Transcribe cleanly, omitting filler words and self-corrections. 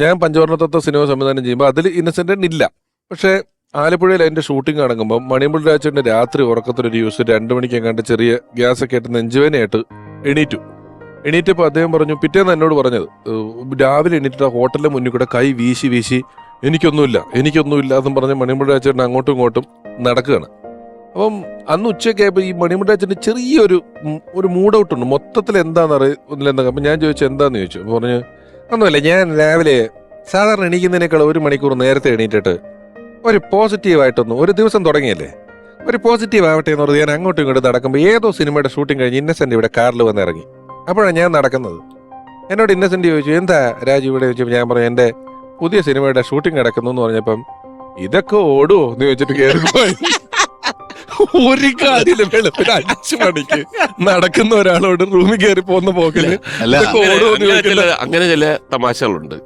ഞാൻ പഞ്ചവർണ്ണത്തത്വ സിനിമ സംവിധാനം ചെയ്യുമ്പോൾ അതിൽ ഇന്നസെന്റ് ഇല്ല. പക്ഷേ ആലപ്പുഴയിൽ അതിന്റെ ഷൂട്ടിംഗ് നടക്കുമ്പോൾ മണിയമ്പിൾ രാജേന്ദ്രന്റെ രാത്രി ഉറക്കത്തിലൊരു യൂസ് 2 മണിക്ക് എങ്ങാണ്ട് ചെറിയ ഗ്യാസ് ഒക്കെ ആയിട്ട് നെഞ്ചുവേനയായിട്ട് എണീറ്റപ്പോൾ അദ്ദേഹം പറഞ്ഞു, പിറ്റേന്ന് എന്നോട് പറഞ്ഞത്, രാവിലെ എണീറ്റിട്ട് ഹോട്ടലിന്റെ മുന്നിൽ കൂടെ കൈ വീശി എനിക്കൊന്നുമില്ല എന്നും പറഞ്ഞ് മണിയമ്പിൾ രാജേന്ദ്രൻ അങ്ങോട്ടും ഇങ്ങോട്ടും നടക്കുകയാണ്. അപ്പം അന്ന് ഉച്ചയ്ക്ക് ആയപ്പോൾ ഈ മണിയമ്പിൾ രാജേന്ദ്രന്റെ ചെറിയൊരു മൂഡ് ഔട്ട് ഉണ്ട്. മൊത്തത്തിൽ എന്താണെന്നറിയില്ല. അപ്പം ഞാൻ ചോദിച്ചു എന്താന്ന് ചോദിച്ചു. പറഞ്ഞു ഒന്നുമില്ല, ഞാൻ രാവിലെ സാധാരണ എണീക്കുന്നതിനേക്കാൾ 1 മണിക്കൂർ നേരത്തെ എണീറ്റിട്ട് ഒരു പോസിറ്റീവായിട്ടൊന്നും, ഒരു ദിവസം തുടങ്ങിയല്ലേ, ഒരു പോസിറ്റീവ് ആവട്ടെ എന്ന് പറഞ്ഞ് ഞാൻ അങ്ങോട്ടും ഇങ്ങോട്ടും നടക്കുമ്പോൾ ഏതോ സിനിമയുടെ ഷൂട്ടിംഗ് കഴിഞ്ഞ് ഇന്നസെന്റ് ഇവിടെ കാറിൽ വന്ന് ഇറങ്ങി. അപ്പോഴാണ് ഞാൻ നടക്കുന്നത്. എന്നോട് ഇന്നസെന്റ് ചോദിച്ചു, എന്താ രാജു ഇവിടെ ചോദിച്ചപ്പോൾ ഞാൻ പറഞ്ഞു, എൻ്റെ പുതിയ സിനിമയുടെ ഷൂട്ടിംഗ് നടക്കുന്നു എന്ന് പറഞ്ഞപ്പം ഇതൊക്കെ ഓടുവോ എന്ന് ചോദിച്ചിട്ട് കയറിപ്പോയി. ഒരു കാര്യമില്ല, വെളുപ്പിന് 5 മണിക്ക് നടക്കുന്ന ഒരാളോട് റൂമിൽ കയറി പോകുന്ന പോക്കില് അങ്ങനെ ചില തമാശകളുണ്ട്.